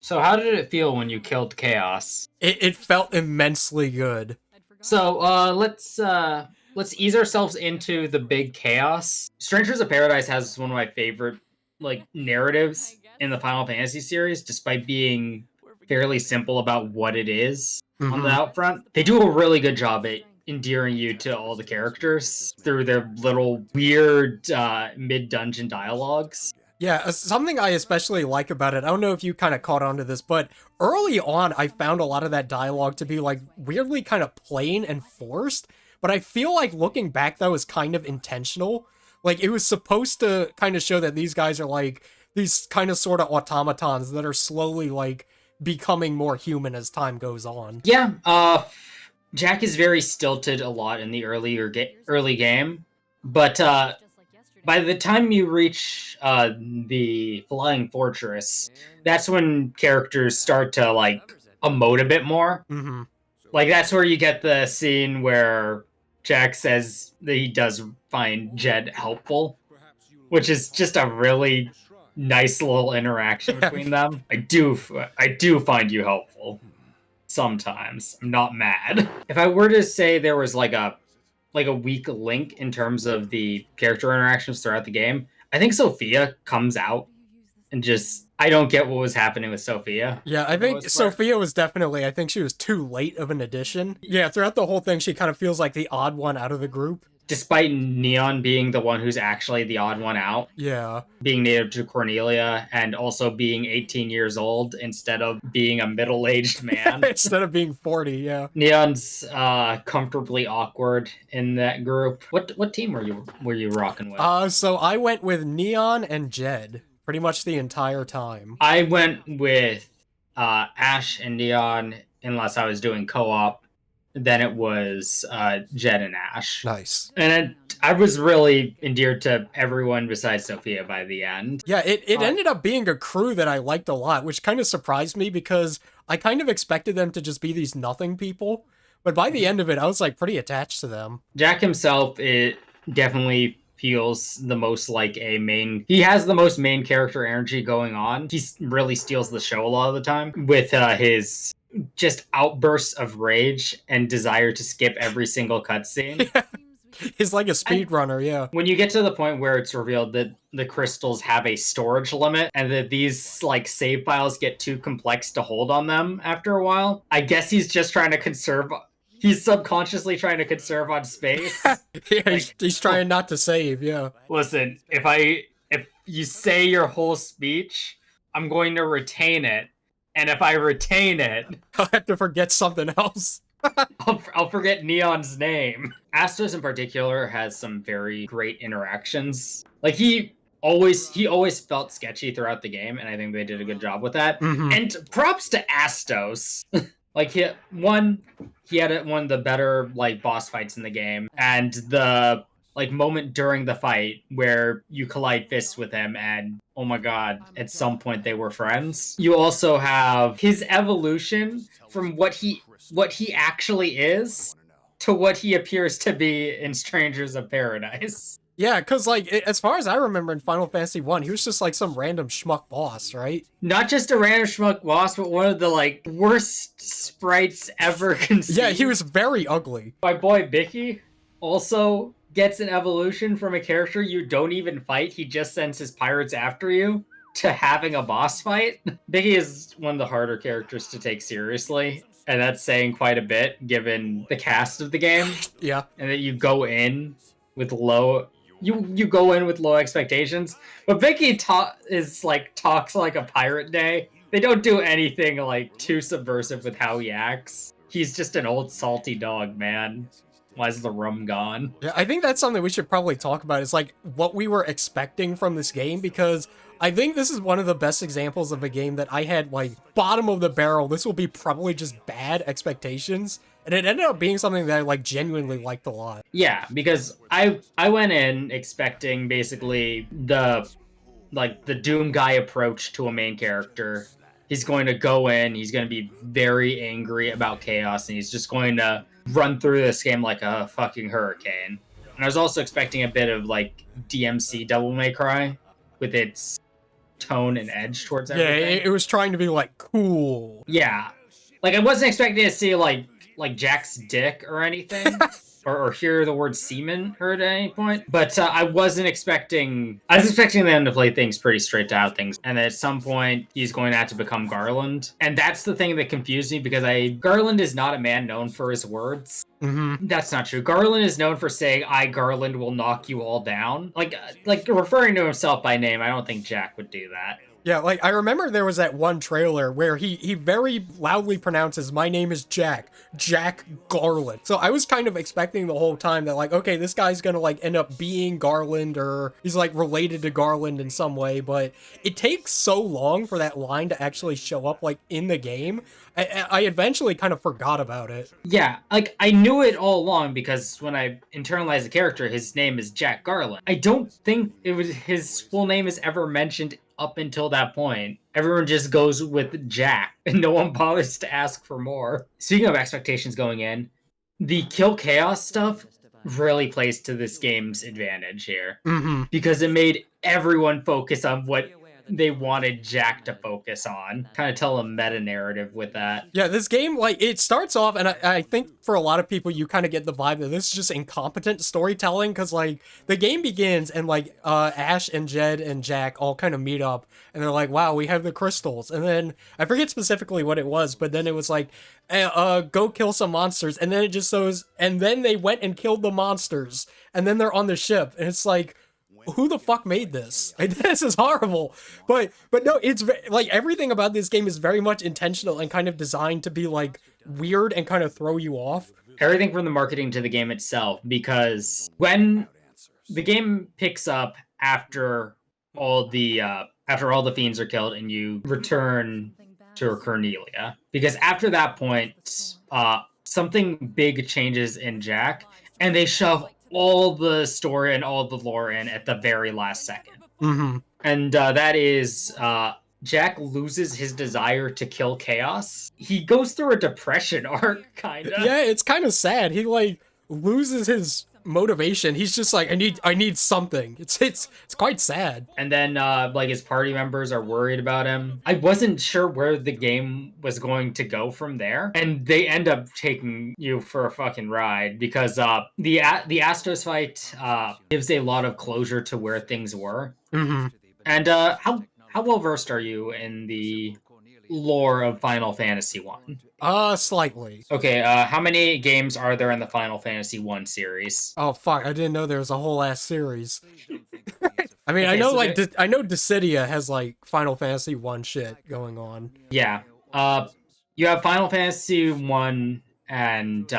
So how did it feel when you killed Chaos? It felt immensely good. So let's ease ourselves into the big chaos. Strangers of Paradise has one of my favorite narratives in the Final Fantasy series, despite being fairly simple about what it is on the Hmm. out front. They do a really good job at endearing you to all the characters through their little weird mid dungeon dialogues. Yeah, something I especially like about it, I don't know if you kind of caught on to this, but early on, I found a lot of that dialogue to be, like, weirdly kind of plain and forced, but I feel like looking back, that was kind of intentional. Like, it was supposed to kind of show that these guys are, like, these kind of sort of automatons that are slowly, like, becoming more human as time goes on. Yeah, Jack is very stilted a lot in the early game, but by the time you reach the Flying Fortress, that's when characters start to emote a bit more. Hmm. Like that's where you get the scene where Jack says that he does find Jed helpful, which is just a really nice little interaction Yeah. between them. I do find you helpful sometimes. I'm not mad. If I were to say there was like a weak link in terms of the character interactions throughout the game, I think Sophia comes out and just I don't get what was happening with Sophia Yeah, I for the think most part. Sophia was definitely, I think she was too late of an addition. Yeah, throughout the whole thing, she kind of feels like the odd one out of the group. Despite Neon being the one who's actually the odd one out, Yeah. being native to Cornelia and also being 18 years old instead of being a middle-aged man. Instead of being 40, yeah. Neon's comfortably awkward in that group. What team were you rocking with? So I went with Neon and Jed pretty much the entire time. I went with Ash and Neon unless I was doing co-op. Then it was Jed and Ash. Nice. And I was really endeared to everyone besides Sophia by the end. Yeah, it ended up being a crew that I liked a lot, which kind of surprised me because I kind of expected them to just be these nothing people. But by the end of it, I was like pretty attached to them. Jack himself, it definitely feels the most like a main. He has the most main character energy going on. He really steals the show a lot of the time with his just outbursts of rage and desire to skip every single cutscene. He's like a speedrunner, yeah. When you get to the point where it's revealed that the crystals have a storage limit and that these save files get too complex to hold on them after a while, I guess he's just trying to conserve. He's subconsciously trying to conserve on space. Yeah, he's trying not to save, yeah. Listen, if you say your whole speech, I'm going to retain it, and if I retain it, I'll have to forget something else. I'll forget Neon's name. Astos in particular has some very great interactions. Like he always felt sketchy throughout the game, and I think they did a good job with that. Mm-hmm. And props to Astos. He had one of the better boss fights in the game, and the moment during the fight where you collide fists with him, and oh my god, at some point they were friends. You also have his evolution from what he actually is to what he appears to be in Strangers of Paradise. Yeah, because, as far as I remember in Final Fantasy 1, he was just, some random schmuck boss, right? Not just a random schmuck boss, but one of the, worst sprites ever conceived. Yeah, he was very ugly. My boy Bicky also gets an evolution from a character you don't even fight. He just sends his pirates after you to having a boss fight. Bicky is one of the harder characters to take seriously, and that's saying quite a bit given the cast of the game. Yeah. And that you go in with low expectations. But Vicky talks like a pirate day. They don't do anything too subversive with how he acts. He's just an old salty dog, man. Why is the rum gone? Yeah, I think that's something we should probably talk about is what we were expecting from this game, because I think this is one of the best examples of a game that I had bottom of the barrel. This will be probably just bad expectations. And it ended up being something that I genuinely liked a lot. Yeah, because I went in expecting basically the Doom guy approach to a main character. He's going to go in, he's going to be very angry about chaos, and he's just going to run through this game like a fucking hurricane. And I was also expecting a bit of DMC Devil May Cry with its tone and edge towards Yeah, everything. it was trying to be like cool. Yeah, like I wasn't expecting to see like Jack's dick or anything. Or hear the word semen heard at any point. But I was expecting them to play things pretty straight out things. And at some point, he's going to have to become Garland. And that's the thing that confused me because Garland is not a man known for his words. Mm-hmm. That's not true. Garland is known for saying, "I, Garland, will knock you all down." Like referring to himself by name, I don't think Jack would do that. Yeah, like, I remember there was that one trailer where he very loudly pronounces, "My name is Jack Garland." So I was kind of expecting the whole time that, like, okay, this guy's gonna, like, end up being Garland, or he's, like, related to Garland in some way, but it takes so long for that line to actually show up, like, in the game. I eventually kind of forgot about it. Yeah, like, I knew it all along because when I internalized the character, his name is Jack Garland. I don't think his full name is ever mentioned up until that point. Everyone just goes with Jack, and no one bothers to ask for more. Speaking of expectations going in, the kill chaos stuff really plays to this game's advantage here. Mm-hmm. Because it made everyone focus on what they wanted Jack to focus on. Kind of tell a meta narrative with that. Yeah, this game, like, it starts off, and I think for a lot of people, you kind of get the vibe that this is just incompetent storytelling, because, like, the game begins, and, like, Ash and Jed and Jack all kind of meet up, and they're like, wow, we have the crystals, and then, I forget specifically what it was, but then it was like, go kill some monsters, and then it just shows, and then they went and killed the monsters, and then they're on the ship, and it's like, who the fuck made this? Like, this is horrible. But no, it's like everything about this game is very much intentional and kind of designed to be like weird and kind of throw you off. Everything from the marketing to the game itself, because when the game picks up after all the fiends are killed and you return to Cornelia, because after that point, something big changes in Jack, and they shove all the story and all the lore in at the very last second. Mm-hmm. And that is Jack loses his desire to kill chaos. He goes through a depression arc, kinda. Yeah, it's kind of sad. He like loses his motivation. He's just like, I need something. It's quite sad. And then like his party members are worried about him. I wasn't sure where the game was going to go from there, and they end up taking you for a fucking ride because the Astos fight gives a lot of closure to where things were. Mm-hmm. And how well versed are you in the lore of Final Fantasy 1? Slightly. Okay, how many games are there in the Final Fantasy 1 series? Oh fuck, I didn't know there was a whole ass series. I mean, Okay, I know, so like, I know Dissidia has, like, Final Fantasy 1 shit going on. Yeah. You have Final Fantasy 1, and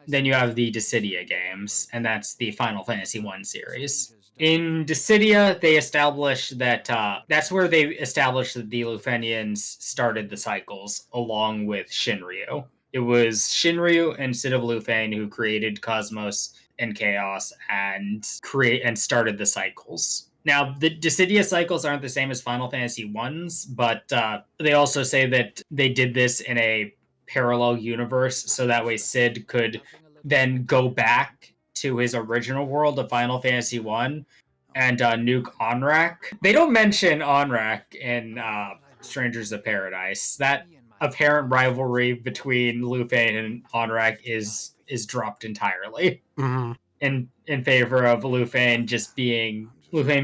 then you have the Dissidia games, and that's the Final Fantasy 1 series. In Dissidia, they established that that's where they established that the Lufenians started the cycles along with Shinryu. It was Shinryu and Cid Lufein who created Cosmos and Chaos and started the cycles. Now, the Dissidia cycles aren't the same as Final Fantasy 1's, but they also say that they did this in a parallel universe, so that way Cid could then go back to his original world of Final Fantasy 1 and nuke Onrak. They don't mention Onrak in Strangers of Paradise. That apparent rivalry between Lufein and Onrak is dropped entirely. Mm-hmm. In favor of Lufein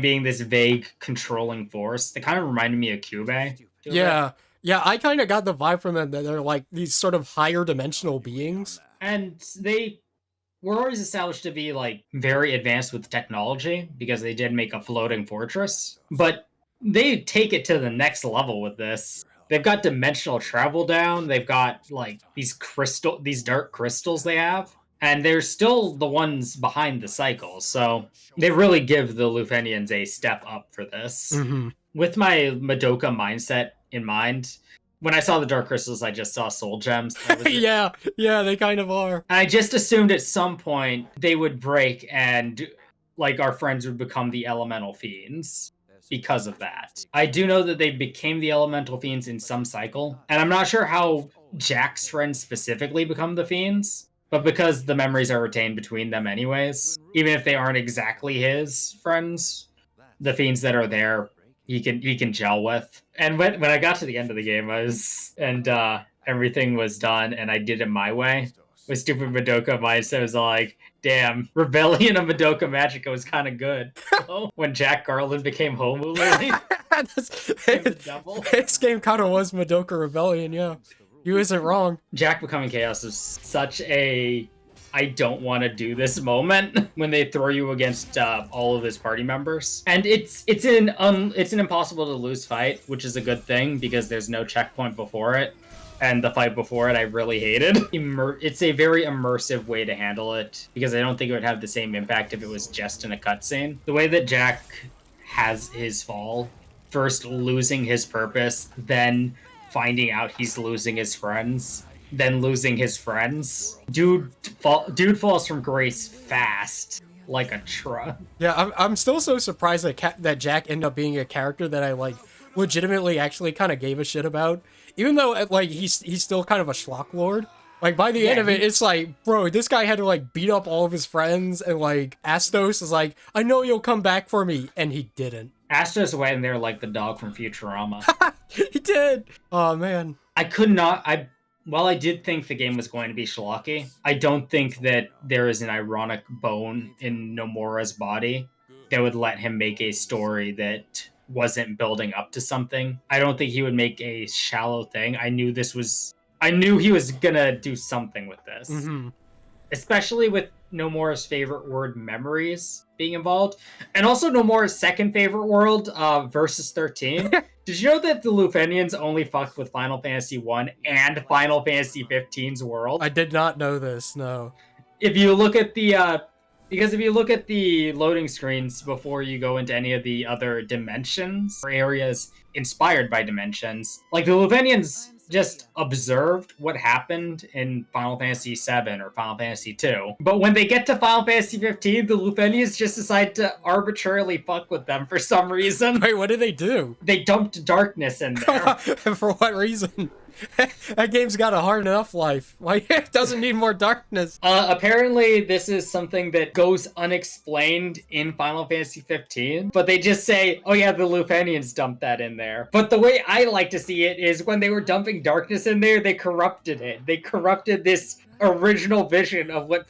being this vague controlling force. They kind of reminded me of Cube. Yeah, I kind of got the vibe from them that they're like these sort of higher dimensional beings. And they were always established to be like very advanced with technology because they did make a floating fortress. But they take it to the next level with this. They've got dimensional travel down. They've got like these dark crystals they have. And they're still the ones behind the cycle. So they really give the Lufenians a step up for this. Mm-hmm. With my Madoka mindset in mind, when I saw the Dark Crystals, I just saw soul gems. Yeah, they kind of are. I just assumed at some point they would break and like our friends would become the Elemental Fiends because of that. I do know that they became the Elemental Fiends in some cycle, and I'm not sure how Jack's friends specifically become the Fiends, but because the memories are retained between them anyways, even if they aren't exactly his friends, the Fiends that are there he can gel with. And when I got to the end of the game, everything was done, and I did it my way. With stupid Madoka mindset, was like, damn, Rebellion of Madoka Magica was kind of good. So, when Jack Garland became Homulu, became the devil. This game kind of was Madoka Rebellion, yeah. You isn't wrong. Jack becoming Chaos is such a I don't want to do this moment when they throw you against all of his party members, and it's an impossible to lose fight, which is a good thing because there's no checkpoint before it, and the fight before it I really hated. It's a very immersive way to handle it because I don't think it would have the same impact if it was just in a cutscene. The way that Jack has his fall, first losing his purpose, then finding out he's losing his friends, then losing his friends. Dude falls from grace fast, like a truck. Yeah, I'm still so surprised that Jack ended up being a character that I like legitimately actually kind of gave a shit about, even though like he's still kind of a schlock lord. Like by the end of it, it's like, bro, this guy had to like beat up all of his friends, and like Astos is like, I know you'll come back for me, and he didn't. Astos went in there like the dog from Futurama. He did. Oh man. While I did think the game was going to be schlocky, I don't think that there is an ironic bone in Nomura's body that would let him make a story that wasn't building up to something. I don't think he would make a shallow thing. I knew he was gonna do something with this. Mm-hmm. Especially with Nomura's favorite word, memories, being involved. And also Nomura's second favorite world, Versus 13. Did you know that the Lufenians only fucked with Final Fantasy 1 and Final Fantasy 15's world? I did not know this, no. If you look at the loading screens before you go into any of the other dimensions or areas inspired by dimensions, like the Lufenians just observed what happened in Final Fantasy 7 or Final Fantasy 2. But when they get to Final Fantasy 15, the Lufenians just decide to arbitrarily fuck with them for some reason. Wait, what did they do? They dumped darkness in there. For what reason? That game's got a hard enough life. Why it doesn't need more darkness? Apparently, this is something that goes unexplained in Final Fantasy 15, but they just say, "Oh yeah, the Lufenians dumped that in there." But the way I like to see it is when they were dumping darkness in there, they corrupted it. They corrupted this original vision of what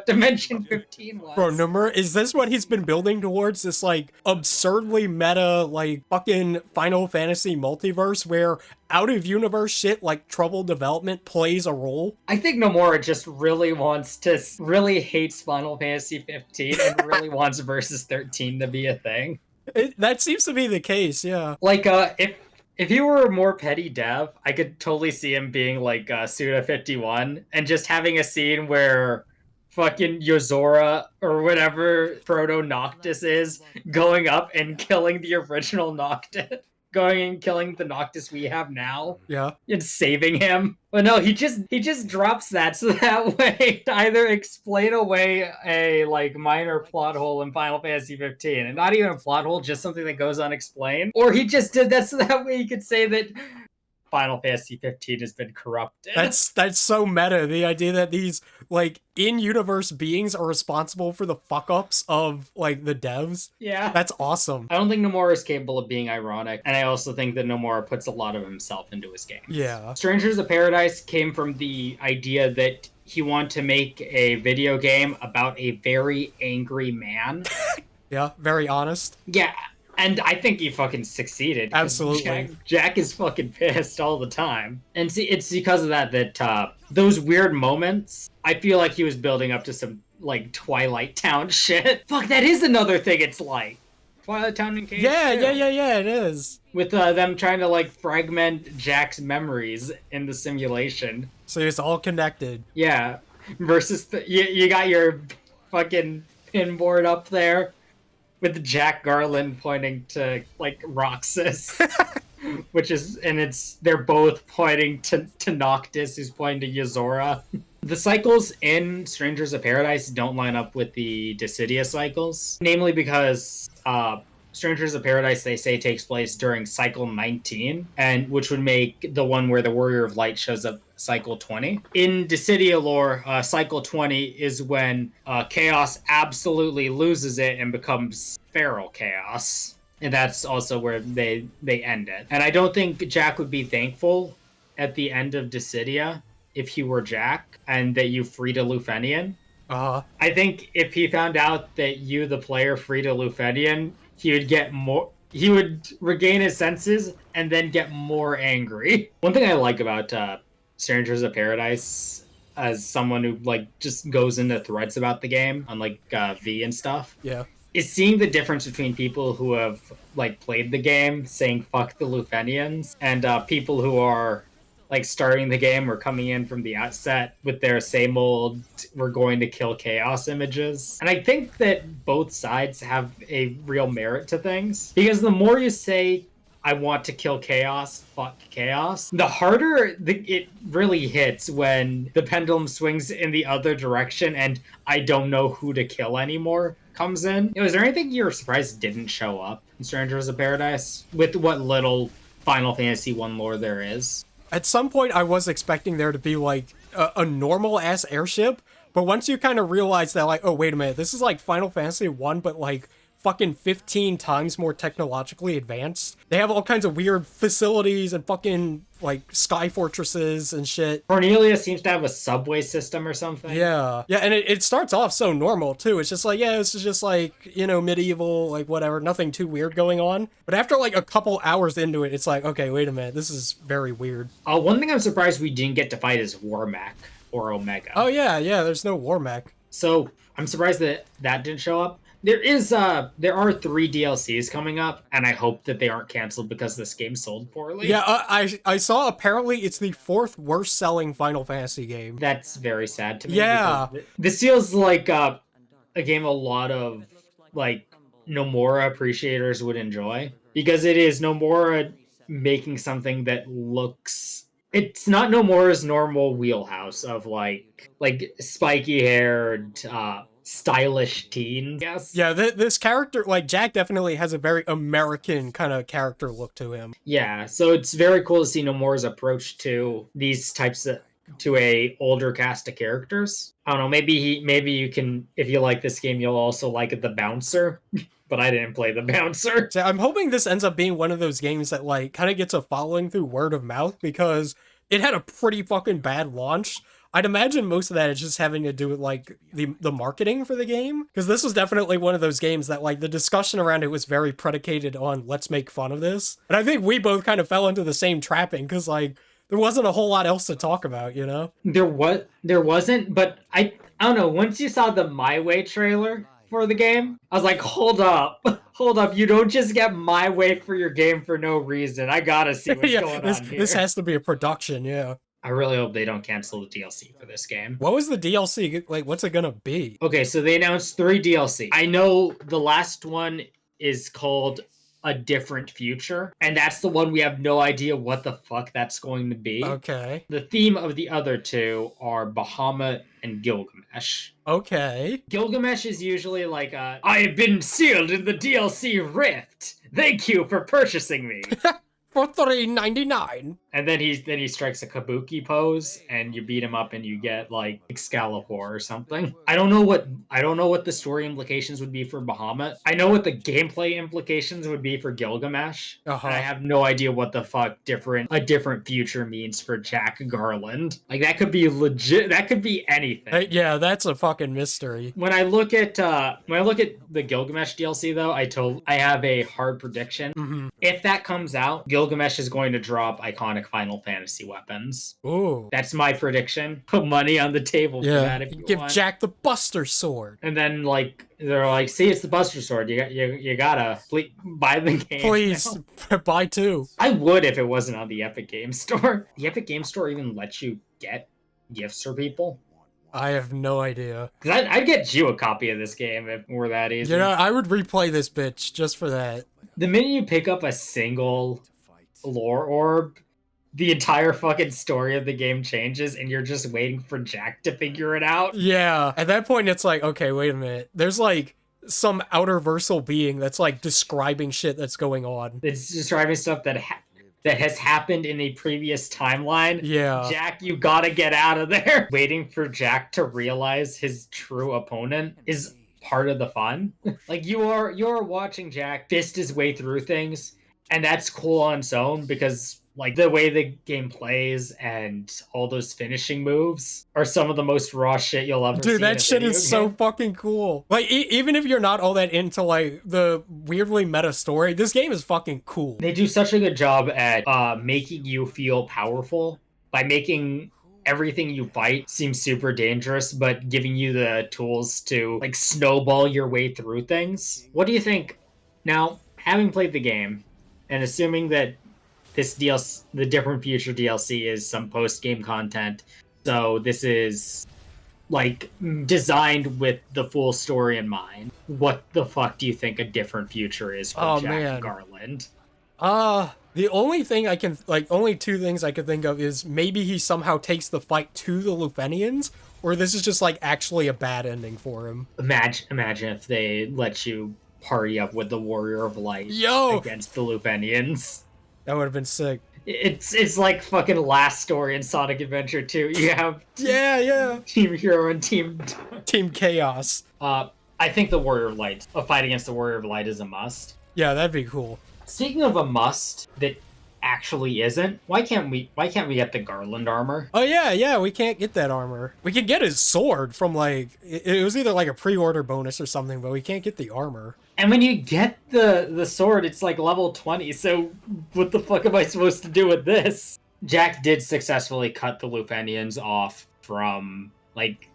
Dimension 15 was. Bro, Nomura, is this what he's been building towards? This, like, absurdly meta, like, fucking Final Fantasy multiverse where out-of-universe shit like trouble development plays a role? I think Nomura just really hates Final Fantasy 15 and really wants Versus 13 to be a thing. That seems to be the case, yeah. Like, if he were a more petty dev, I could totally see him being like Suda51 and just having a scene where fucking Yozora or whatever Proto Noctis is going up and killing the original Noctis. Going and killing the Noctis we have now. Yeah. And saving him. But no, he just drops that so that way to either explain away a like minor plot hole in Final Fantasy 15. And not even a plot hole, just something that goes unexplained. Or he just did that so that way he could say that Final Fantasy 15 has been corrupted. That's so meta. The idea that these like in-universe beings are responsible for the fuck-ups of like the devs. Yeah. That's awesome. I don't think Nomura is capable of being ironic, and I also think that Nomura puts a lot of himself into his games. Yeah. Strangers of Paradise came from the idea that he wanted to make a video game about a very angry man. Yeah, very honest. Yeah. And I think he fucking succeeded. Absolutely. Jack is fucking pissed all the time. And see, it's because of that those weird moments, I feel like he was building up to some, like, Twilight Town shit. Fuck, that is another thing it's like. Twilight Town and Cage. Yeah, it is. With them trying to, like, fragment Jack's memories in the simulation. So it's all connected. Yeah. Versus, you got your fucking pinboard up there. With Jack Garland pointing to like Roxas, they're both pointing to Noctis, who's pointing to Yozora. The cycles in Strangers of Paradise don't line up with the Dissidia cycles, namely because Strangers of Paradise, they say, takes place during cycle 19, and which would make the one where the Warrior of Light shows up cycle 20. In Dissidia lore, cycle 20 is when Chaos absolutely loses it and becomes feral chaos. and that's also where they end it. And I don't think Jack would be thankful at the end of Dissidia if he were Jack and that you freed a Lufenian. I think if he found out that you, the player, freed a Lufenian, he would get more. He would regain his senses and then get more angry. One thing I like about Strangers of Paradise, as someone who like just goes into threads about the game on like V and stuff, is seeing the difference between people who have like played the game saying fuck the Lufenians and people who are like starting the game or coming in from the outset with their same old we're going to kill chaos images. And I think that both sides have a real merit to things, because the more you say I want to kill chaos, fuck chaos, the harder it really hits when the pendulum swings in the other direction and I don't know who to kill anymore comes in. Is there anything you're surprised didn't show up in Strangers of Paradise with what little Final Fantasy 1 lore there is? At some point, I was expecting there to be, like, a normal-ass airship, but once you kind of realize that, like, oh, wait a minute, this is, like, Final Fantasy 1, but, like, fucking 15 times more technologically advanced. They have all kinds of weird facilities and fucking, like, sky fortresses and shit. Cornelia seems to have a subway system or something. Yeah. Yeah, and it starts off so normal, too. It's just like, yeah, this is just, like, you know, medieval, like, whatever, nothing too weird going on. But after, like, a couple hours into it, it's like, okay, wait a minute, this is very weird. One thing I'm surprised we didn't get to fight is Warmech or Omega. Oh, yeah, there's no Warmech. So, I'm surprised that didn't show up. There are 3 DLCs coming up, and I hope that they aren't canceled because this game sold poorly. Yeah, I saw apparently it's the 4th worst selling Final Fantasy game. That's very sad to me. Yeah. This feels like a game a lot of like Nomura appreciators would enjoy, because it is Nomura making something that looks. It's not Nomura's normal wheelhouse of like spiky haired, stylish teen, yes. Yeah, this character, like, Jack definitely has a very American kind of character look to him. Yeah, so it's very cool to see Nomura's approach to these types of, to a older cast of characters. I don't know, maybe you can, if you like this game, you'll also like the Bouncer, but I didn't play the Bouncer. So I'm hoping this ends up being one of those games that, like, kind of gets a following through word of mouth, because it had a pretty fucking bad launch. I'd imagine most of that is just having to do with, like, the marketing for the game. Because this was definitely one of those games that, like, the discussion around it was very predicated on let's make fun of this. And I think we both kind of fell into the same trapping, because, like, there wasn't a whole lot else to talk about, you know? There wasn't, but I don't know, once you saw the My Way trailer for the game, I was like, hold up, you don't just get My Way for your game for no reason. I gotta see what's going on here. This has to be a production, yeah. I really hope they don't cancel the DLC for this game. What was the DLC? Like, what's it gonna be? Okay, so they announced 3 DLC. I know the last one is called A Different Future, and that's the one we have no idea what the fuck that's going to be. Okay. The theme of the other 2 are Bahamut and Gilgamesh. Okay. Gilgamesh is usually like I have been sealed in the DLC Rift. Thank you for purchasing me. For $3.99. And then he strikes a kabuki pose, and you beat him up, and you get like Excalibur or something. I don't know what the story implications would be for Bahamut. I know what the gameplay implications would be for Gilgamesh. And I have no idea what the fuck a different future means for Jack Garland. Like, that could be legit. That could be anything. Yeah, that's a fucking mystery. When I look at the Gilgamesh DLC though, I have a hard prediction. Mm-hmm. If that comes out, Gilgamesh is going to drop iconic Final Fantasy weapons. Ooh. That's my prediction. Put money on the table for that if you Give want. Jack the Buster Sword. And then, like, they're like, see, it's the Buster Sword. You gotta buy the game. Please, buy 2. I would if it wasn't on the Epic Game Store. The Epic Game Store even lets you get gifts for people? I have no idea. Because I'd get you a copy of this game if it were that easy. You know, I would replay this bitch just for that. The minute you pick up a single lore orb, the entire fucking story of the game changes, and you're just waiting for Jack to figure it out. Yeah, at that point it's like, okay, wait a minute. There's like some outer versal being that's like describing shit that's going on. It's describing stuff that has happened in a previous timeline. Yeah. Jack, you gotta get out of there. Waiting for Jack to realize his true opponent is part of the fun. Like you're watching Jack fist his way through things, and that's cool on its own because like the way the game plays and all those finishing moves are some of the most raw shit you'll ever Dude, see in that a shit video is so game. fucking cool. Like, even if you're not all that into, like, the weirdly meta story, this game is fucking cool. They do such a good job at making you feel powerful by making everything you fight seem super dangerous, but giving you the tools to like snowball your way through things. What do you think? Now, having played the game, and assuming that this DLC, the different future DLC, is some post game content, so this is like designed with the full story in mind. What the fuck do you think a different future is for Oh, Jack man. Garland? The only thing I can, like, only two things I could think of is maybe he somehow takes the fight to the Lufenians, or this is just, like, actually a bad ending for him. Imagine if they let you party up with the Warrior of Light Yo! against the Lufenians. That would have been sick. It's like fucking last story in Sonic Adventure 2. You have Yeah. Team Hero and Team Team Chaos. I think the Warrior of Light, a fight against the Warrior of Light is a must. Yeah, that'd be cool. Speaking of a must that actually isn't, why can't we get the Garland armor? Oh, yeah, we can't get that armor. We can get his sword from, like, it was either, like, a pre-order bonus or something, but we can't get the armor. And when you get the sword, it's like level 20, so what the fuck am I supposed to do with this? Jack did successfully cut the Lufenians off from, like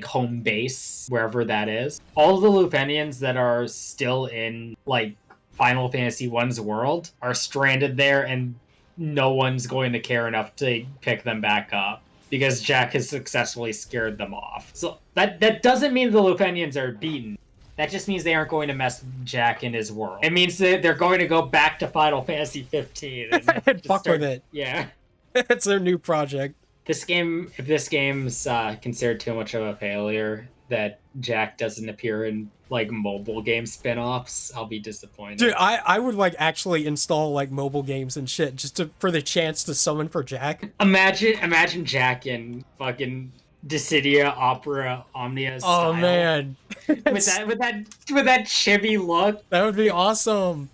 home base, wherever that is. All the Lufenians that are still in, like, Final Fantasy 1's world are stranded there, and no one's going to care enough to pick them back up because Jack has successfully scared them off. So that doesn't mean the Lufenians are beaten. That just means they aren't going to mess with Jack in his world. It means that they're going to go back to Final Fantasy 15 and fuck with it. Yeah. It's their new project. If this game's considered too much of a failure that Jack doesn't appear in like mobile game spin-offs, I'll be disappointed. Dude, I would like actually install like mobile games and shit just for the chance to summon for Jack. Imagine Jack in fucking Dissidia Opera Omnia style. Oh man. with that chibi look. That would be awesome.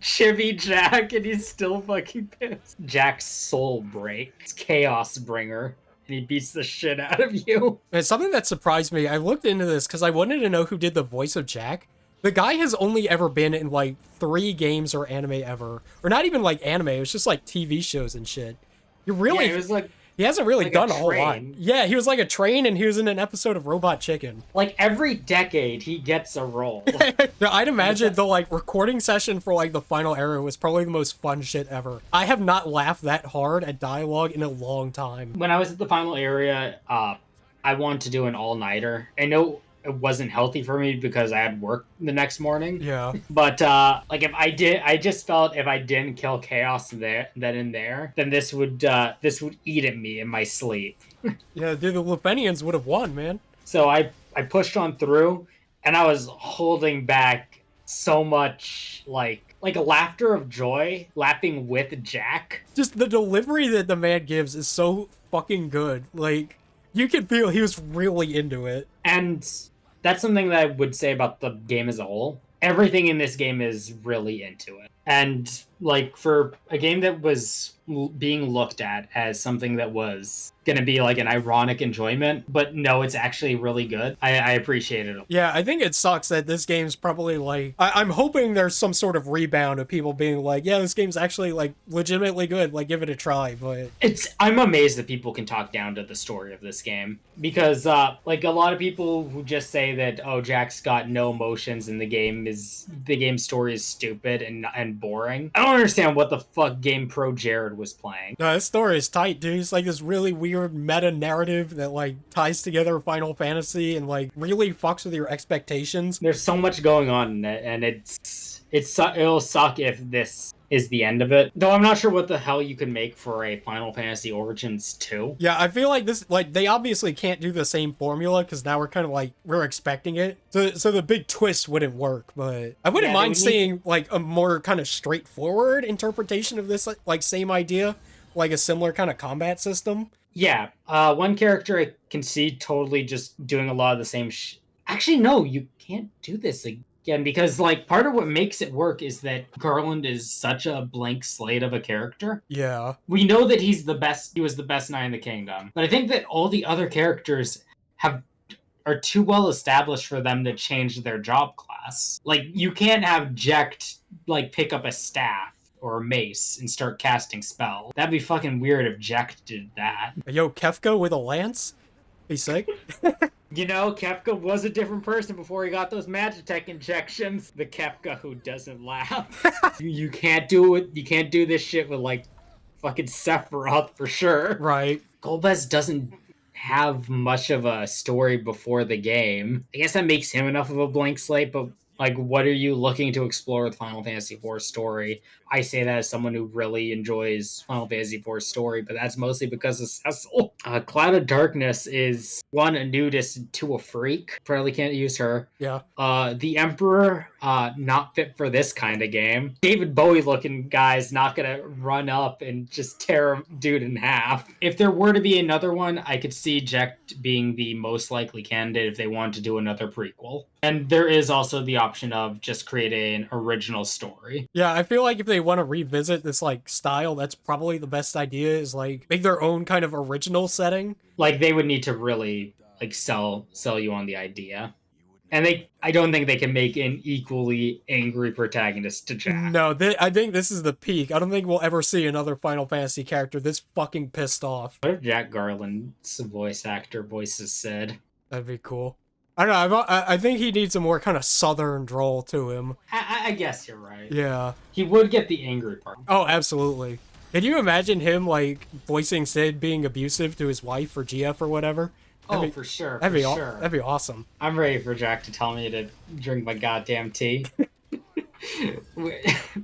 Chibi Jack, and he's still fucking pissed. Jack's soul breaks. Chaos Bringer. And he beats the shit out of you. And something that surprised me, I looked into this because I wanted to know who did the voice of Jack. The guy has only ever been in like 3 games or anime ever. Or not even like anime, it was just like TV shows and shit. Yeah, it was like he hasn't really like done a a whole lot. train. Yeah, he was like a train and he was in an episode of Robot Chicken. like every decade he gets a role. I'd imagine the like recording session for like the final era was probably the most fun shit ever. I have not laughed that hard at dialogue in a long time. When I was at the final area, I wanted to do an all-nighter. I know it wasn't healthy for me because I had work the next morning. Yeah. But like if I just felt if I didn't kill Chaos then this would eat at me in my sleep. Yeah, dude, the Lufenians would have won, man. So I pushed on through, and I was holding back so much like a laughter of joy, laughing with Jack. Just the delivery that the man gives is so fucking good. Like, you can feel he was really into it. And that's something that I would say about the game as a whole. Everything in this game is really into it. And like for a game that was being looked at as something that was going to be like an ironic enjoyment, but no, it's actually really good. I appreciate it. Yeah, I think it sucks that this game's probably like... I'm hoping there's some sort of rebound of people being like, yeah, this game's actually like legitimately good, like give it a try, but... I'm amazed that people can talk down to the story of this game. Because like a lot of people who just say that, oh, Jack's got no emotions and the game story is stupid and boring. I don't understand what the fuck game pro Jared was playing. No, this story is tight, dude. It's like this really weird meta narrative that like ties together Final Fantasy and like really fucks with your expectations. There's so much going on in it, and it'll suck if this is the end of it. Though I'm not sure what the hell you could make for a Final Fantasy Origins 2. Yeah, I feel like this, like, they obviously can't do the same formula because now we're kind of like, we're expecting it. So the big twist wouldn't work, but I wouldn't mind seeing like a more kind of straightforward interpretation of this, like same idea, like a similar kind of combat system. Yeah, one character I can see totally just doing a lot of the same Actually, no, you can't do this again because, like, part of what makes it work is that Garland is such a blank slate of a character. Yeah. We know that he's the best. He was the best knight in the kingdom, but I think that all the other characters are too well established for them to change their job class. Like, you can't have Jack like pick up a staff or a mace and start casting spells. That'd be fucking weird if Jack did that. Yo, Kefka with a lance? Be sick. You know, Kefka was a different person before he got those Magitech injections. The Kefka who doesn't laugh. You can't do it. You can't do this shit with, like, fucking Sephiroth for sure. Right. Golbez doesn't have much of a story before the game. I guess that makes him enough of a blank slate, but, like, what are you looking to explore with Final Fantasy IV story? I say that as someone who really enjoys Final Fantasy IV story, but that's mostly because of Cecil. Cloud of Darkness is, one, a nudist, and two, a freak. Probably can't use her. Yeah. The Emperor, not fit for this kind of game. David Bowie looking guy's not gonna run up and just tear a dude in half. If there were to be another one, I could see Jack being the most likely candidate if they wanted to do another prequel. And there is also the option of just creating an original story. Yeah, I feel like if they want to revisit this, like, style, that's probably the best idea, is, like, make their own kind of original setting. Like, they would need to really, like, sell you on the idea. And I don't think they can make an equally angry protagonist to Jack. No, I think this is the peak. I don't think we'll ever see another Final Fantasy character this fucking pissed off. What if Jack Garland's voice actor voices Sid? That'd be cool. I don't know, I think he needs a more kind of southern drawl to him. I guess you're right. Yeah. He would get the angry part. Oh, absolutely. Can you imagine him, like, voicing Sid being abusive to his wife or GF or whatever? For sure. That'd be sure. That'd be awesome. I'm ready for Jack to tell me to drink my goddamn tea.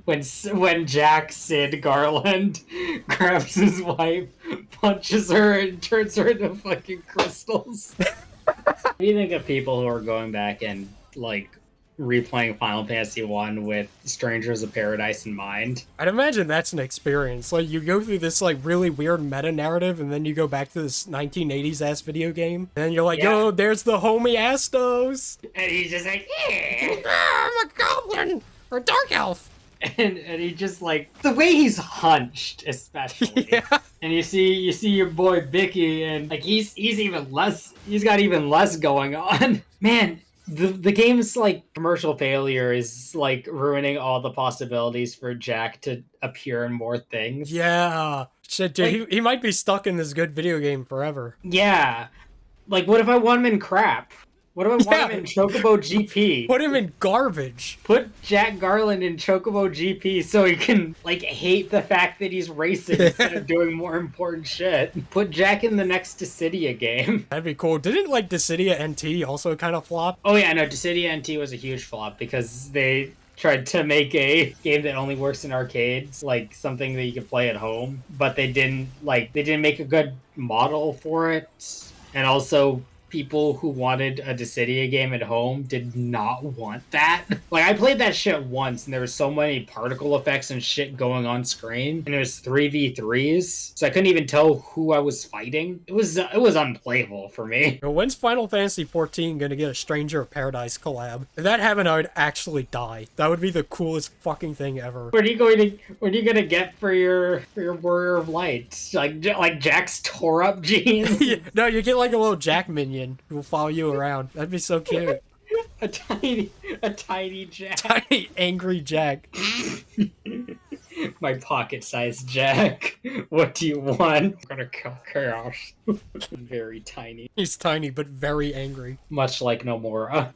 when Jack Sid Garland grabs his wife, punches her, and turns her into fucking crystals. What do you think of people who are going back and, like, replaying Final Fantasy 1 with Strangers of Paradise in mind? I'd imagine that's an experience. Like, you go through this, like, really weird meta-narrative, and then you go back to this 1980s-ass video game, and then you're like, Yeah. yo, there's the homie Astos! And he's just like, yeah! I'm a goblin! Or a dark elf! And he just, like, the way he's hunched, especially. Yeah. And you see your boy Bicky, and, like, he's got even less going on. Man, the game's, like, commercial failure is, like, ruining all the possibilities for Jack to appear in more things. Yeah. Shit, dude, Like, he might be stuck in this good video game forever. yeah. Like, what if I want him in crap? What if I want him in Chocobo GP? Put him in garbage. Put Jack Garland in Chocobo GP so he can, like, hate the fact that he's racing instead of doing more important shit. Put Jack in the next Dissidia game. That'd be cool. Didn't, like, Dissidia NT also kind of flop? Oh yeah, no, Dissidia NT was a huge flop because they tried to make a game that only works in arcades, like something that you can play at home, but they didn't make a good model for it. And also, people who wanted a Dissidia game at home did not want that. Like, I played that shit once, and there was so many particle effects and shit going on screen, and it was 3v3s, so I couldn't even tell who I was fighting. It was unplayable for me. When's Final Fantasy XIV gonna get a Stranger of Paradise collab? If that happened, I would actually die. That would be the coolest fucking thing ever. What are you gonna get for your Warrior of Light? Like Jack's tore up jeans? No, you get like a little Jack minion who will follow you around. That'd be so cute. a tiny Jack. Tiny angry Jack. My pocket-sized Jack. What do you want? I'm gonna kill Chaos. Very tiny. He's tiny but very angry. Much like Nomura.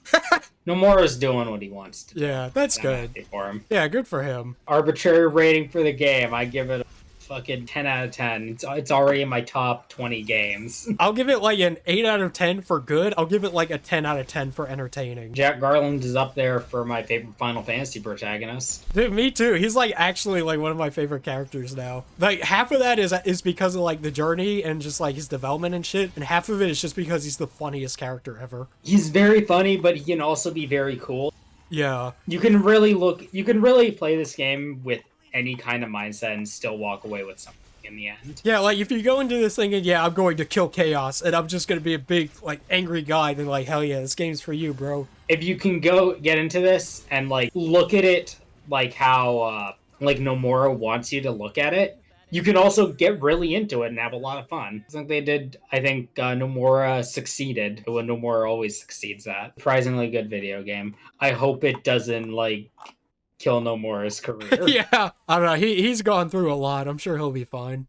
Nomura's doing what he wants to do. Yeah, that's good. Happy for him. Yeah, good for him. Arbitrary rating for the game. I give it a fucking 10 out of 10. It's already in my top 20 games. I'll give it like an 8 out of 10 for good. I'll give it like a 10 out of 10 for entertaining. Jack Garland is up there for my favorite Final Fantasy protagonist. Dude, me too. He's like actually like one of my favorite characters now. Like half of that is because of like the journey and just like his development and shit, and half of it is just because he's the funniest character ever. He's very funny, but he can also be very cool. Yeah. You can really play this game with any kind of mindset and still walk away with something in the end. Yeah, like, if you go into this thinking, yeah, I'm going to kill chaos, and I'm just gonna be a big, like, angry guy, then, like, hell yeah, this game's for you, bro. If you can go get into this and, like, look at it like how, like, Nomura wants you to look at it, you can also get really into it and have a lot of fun. I think they did. I think Nomura succeeded when Nomura always succeeds at. Surprisingly good video game. I hope it doesn't, like, kill Nomura's career. Yeah, I don't know, he's gone through a lot. I'm sure he'll be fine.